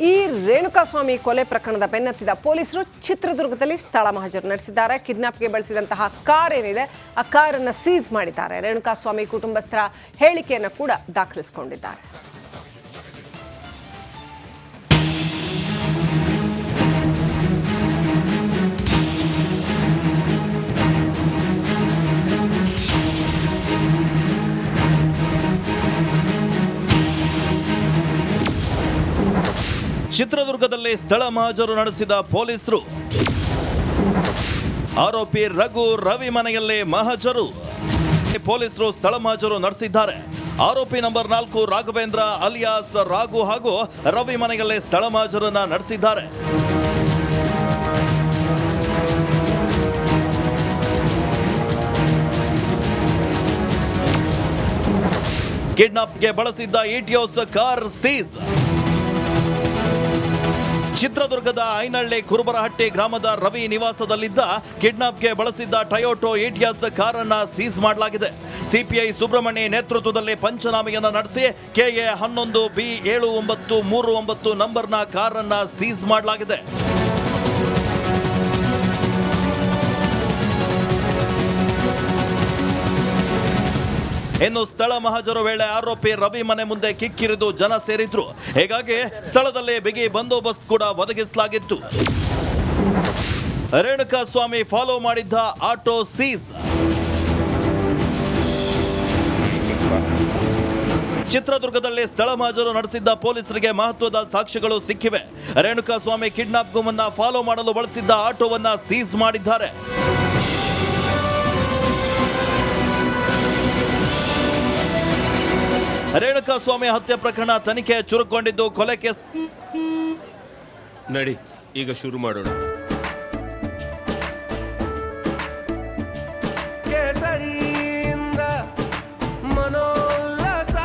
ಈ ರೇಣುಕಾಸ್ವಾಮಿ ಕೊಲೆ ಪ್ರಕರಣದ ಬೆನ್ನತ್ತಿದ ಪೊಲೀಸರು ಚಿತ್ರದುರ್ಗದಲ್ಲಿ ಸ್ಥಳ ಮಹಜರು ನಡೆಸಿದ್ದಾರೆ. ಕಿಡ್ನಾಪ್ಗೆ ಬಳಸಿದಂತಹ ಕಾರ್ ಏನಿದೆ ಆ ಕಾರನ್ನು ಸೀಸ್ ಮಾಡಿದ್ದಾರೆ. ರೇಣುಕಾಸ್ವಾಮಿ ಕುಟುಂಬಸ್ಥರ ಹೇಳಿಕೆಯನ್ನು ಕೂಡ ದಾಖಲಿಸಿಕೊಂಡಿದ್ದಾರೆ. ಚಿತ್ರದುರ್ಗದಲ್ಲಿ ಸ್ಥಳ ಮಹಜರು ನಡೆಸಿದ ಪೊಲೀಸರು ಆರೋಪಿ ರವಿ ಮನೆಯಲ್ಲೇ ಮಹಜರು. ಪೊಲೀಸರು ಸ್ಥಳ ಮಹಜರು ನಡೆಸಿದ್ದಾರೆ. ಆರೋಪಿ ನಂಬರ್ 4 ರಾಘವೇಂದ್ರ ಅಲಿಯಾಸ್ ರಾಘು ಹಾಗೂ ರವಿ ಮನೆಯಲ್ಲೇ ಸ್ಥಳ ಮಹಜರನ್ನ ನಡೆಸಿದ್ದಾರೆ. ಕಿಡ್ನಾಪ್ಗೆ ಬಳಸಿದ್ದ ಇಟಿಯೋಸ್ ಕಾರ್ ಸೀಸ್. ಚಿತ್ರದುರ್ಗದ ಐನಹಳ್ಳಿ ಕುರುಬರಹಟ್ಟಿ ಗ್ರಾಮದ ರವಿ ನಿವಾಸದಲ್ಲಿದ್ದ ಕಿಡ್ನಾಪ್ಗೆ ಬಳಸಿದ್ದ ಟೊಯೋಟೋ ಇಟಿಯೋಸ್ ಕಾರನ್ನ ಸೀಸ್ ಮಾಡಲಾಗಿದೆ. ಸಿಪಿಐ ಸುಬ್ರಹ್ಮಣ್ಯ ನೇತೃತ್ವದಲ್ಲಿ ಪಂಚನಾಮೆಯನ್ನು ನಡೆಸಿ KA 11B7939 ನಂಬರ್ನ ಕಾರನ್ನ ಸೀಸ್ ಮಾಡಲಾಗಿದೆ. ಇನ್ನು ಸ್ಥಳ ಮಹಜರು ವೇಳೆ ಆರೋಪಿ ರವಿ ಮನೆ ಮುಂದೆ ಕಿಕ್ಕಿರಿದು ಜನ ಸೇರಿದ್ರು. ಹೀಗಾಗಿ ಸ್ಥಳದಲ್ಲಿ ಬಿಗಿ ಬಂದೋಬಸ್ತ್ ಕೂಡ ಒದಗಿಸಲಾಗಿತ್ತು. ರೇಣುಕಾಸ್ವಾಮಿ ಫಾಲೋ ಮಾಡಿದ್ದ ಆಟೋ ಸೀಸ್. ಚಿತ್ರದುರ್ಗದಲ್ಲಿ ಸ್ಥಳ ಮಹಜರು ನಡೆಸಿದ್ದ ಪೊಲೀಸರಿಗೆ ಮಹತ್ವದ ಸಾಕ್ಷ್ಯಗಳು ಸಿಕ್ಕಿವೆ. ರೇಣುಕಾಸ್ವಾಮಿ ಕಿಡ್ನಾಪ್ಗೂ ಮುನ್ನ ಫಾಲೋ ಮಾಡಲು ಬಳಸಿದ್ದ ಆಟೋವನ್ನ ಸೀಸ್ ಮಾಡಿದ್ದಾರೆ. ರೇಣುಕಾಸ್ವಾಮಿ ಹತ್ಯೆ ಪ್ರಕರಣ ತನಿಖೆ ಚುರುಕೊಂಡಿದ್ದು ಕೊಲೆ ಕೇಸ್ ನಡಿ ಈಗ ಶುರು ಮಾಡೋಣ. ಕೇಸರಿಯಿಂದ ಮನೋಲ್ಲಾಸ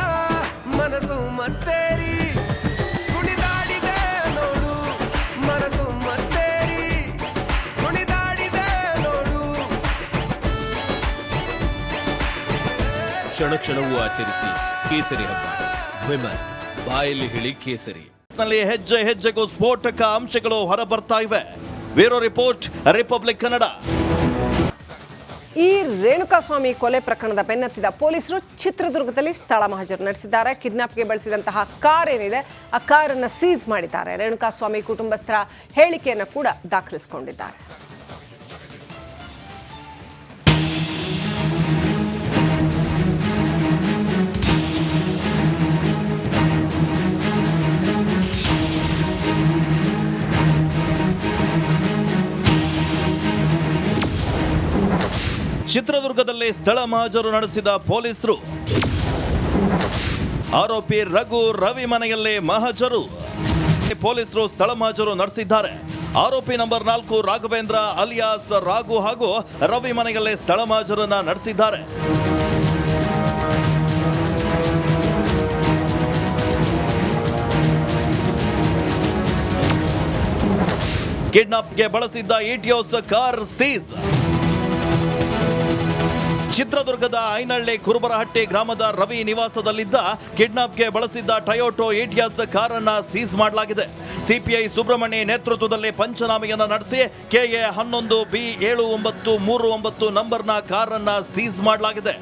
ಮನಸ್ಸು ಮತ್ತೇರಿ ಕುಣಿದಾಡಿದೆ ನೋಡು, ಮನಸ್ಸು ಮತ್ತೇರಿ ಕುಣಿದಾಡಿದೆ ನೋಡು. ಕ್ಷಣ ಕ್ಷಣವೂ ಆಚರಿಸಿ ಕೇಸರಿ ಹಬ್ಬ. ವಿಮಲ್ ಬಾಯಲ್ಲಿ ಹೇಳಿ ಕೇಸರಿ. ಹೆಜ್ಜೆ ಹೆಜ್ಜೆಗೂ ಸ್ಫೋಟಕ ಅಂಶಗಳು ಹೊರಬರ್ತಾ ಇವೆ. Bureau report, republic Kannada. ಈ ರೇಣುಕಾಸ್ವಾಮಿ ಕೊಲೆ ಪ್ರಕರಣದ ಬೆನ್ನತ್ತಿದ ಪೊಲೀಸರು ಚಿತ್ರದುರ್ಗದಲ್ಲಿ ಸ್ಥಳ ಮಹಜರು ನಡೆಸಿದ್ದಾರೆ. ಕಿಡ್ನಾಪ್ಗೆ ಬಳಸಿದಂತಹ ಕಾರ್ ಏನಿದೆ ಆ ಕಾರನ್ನು ಸೀಸ್ ಮಾಡಿದ್ದಾರೆ. ರೇಣುಕಾಸ್ವಾಮಿ ಕುಟುಂಬಸ್ಥರ ಹೇಳಿಕೆಯನ್ನು ಕೂಡ ದಾಖಲಿಸಿಕೊಂಡಿದ್ದಾರೆ. ಚಿತ್ರದುರ್ಗದಲ್ಲಿ ಸ್ಥಳ ಮಹಜರು ನಡೆಸಿದ ಪೊಲೀಸರು ಆರೋಪಿ ರವಿ ಮನೆಯಲ್ಲೇ ಮಹಜರು. ಪೊಲೀಸರು ಸ್ಥಳ ಮಹಜರು ನಡೆಸಿದ್ದಾರೆ. ಆರೋಪಿ ನಂಬರ್ 4 ರಾಘವೇಂದ್ರ ಅಲಿಯಾಸ್ ರಾಘು ಹಾಗೂ ರವಿ ಮನೆಯಲ್ಲೇ ಸ್ಥಳ ಮಹಜರನ್ನ ನಡೆಸಿದ್ದಾರೆ. ಕಿಡ್ನಾಪ್ಗೆ ಬಳಸಿದ್ದ ಇಟಿಯೋಸ್ ಕಾರ್ ಸೀಸ್. ಚಿತ್ರದುರ್ಗದ ಐನಹಳ್ಳಿ ಕುರುಬರಹಟ್ಟಿ ಗ್ರಾಮದ ರವಿ ನಿವಾಸದಲ್ಲಿದ್ದ ಕಿಡ್ನಾಪ್ಗೆ ಬಳಸಿದ್ದ ಟೊಯೋಟೋ ಇಟಿಯೋಸ್ ಕಾರನ್ನ ಸೀಸ್ ಮಾಡಲಾಗಿದೆ. ಸಿಪಿಐ ಸುಬ್ರಹ್ಮಣ್ಯ ನೇತೃತ್ವದಲ್ಲಿ ಪಂಚನಾಮೆಯನ್ನು ನಡೆಸಿ KA 11B7939 ನಂಬರ್ನ ಕಾರನ್ನ ಸೀಸ್ ಮಾಡಲಾಗಿದೆ.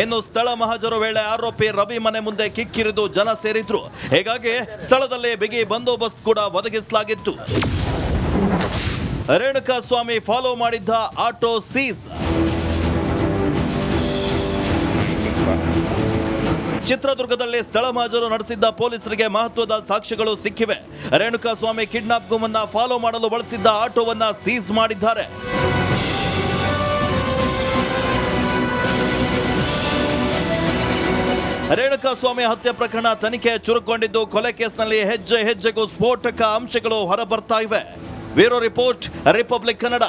ಇನ್ನು ಸ್ಥಳ ಮಹಜರು ವೇಳೆ ಆರೋಪಿ ರವಿ ಮನೆ ಮುಂದೆ ಕಿಕ್ಕಿರಿದು ಜನ ಸೇರಿದ್ರು. ಹೀಗಾಗಿ ಸ್ಥಳದಲ್ಲಿ ಬಿಗಿ ಬಂದೋಬಸ್ತ್ ಕೂಡ ಒದಗಿಸಲಾಗಿತ್ತು. ರೇಣುಕಾಸ್ವಾಮಿ ಫಾಲೋ ಮಾಡಿದ್ದ ಆಟೋ ಸೀಸ್. ಚಿತ್ರದುರ್ಗದಲ್ಲಿ ಸ್ಥಳ ಮಹಜರು ನಡೆಸಿದ್ದ ಪೊಲೀಸರಿಗೆ ಮಹತ್ವದ ಸಾಕ್ಷ್ಯಗಳು ಸಿಕ್ಕಿವೆ. ರೇಣುಕಾಸ್ವಾಮಿ ಕಿಡ್ನಾಪ್ಗೂ ಮುನ್ನ ಫಾಲೋ ಮಾಡಲು ಬಳಸಿದ್ದ ಆಟೋವನ್ನ ಸೀಸ್ ಮಾಡಿದ್ದಾರೆ. ರೇಣುಕಾಸ್ವಾಮಿ ಹತ್ಯೆ ಪ್ರಕರಣ ತನಿಖೆ ಚುರುಕೊಂಡಿದ್ದು ಕೊಲೆ ಕೇಸ್ನಲ್ಲಿ ಹೆಜ್ಜೆ ಹೆಜ್ಜೆಗೂ ಸ್ಫೋಟಕ ಅಂಶಗಳು ಹೊರಬರ್ತಾ ಇವೆ. Bureau report, republic Kannada.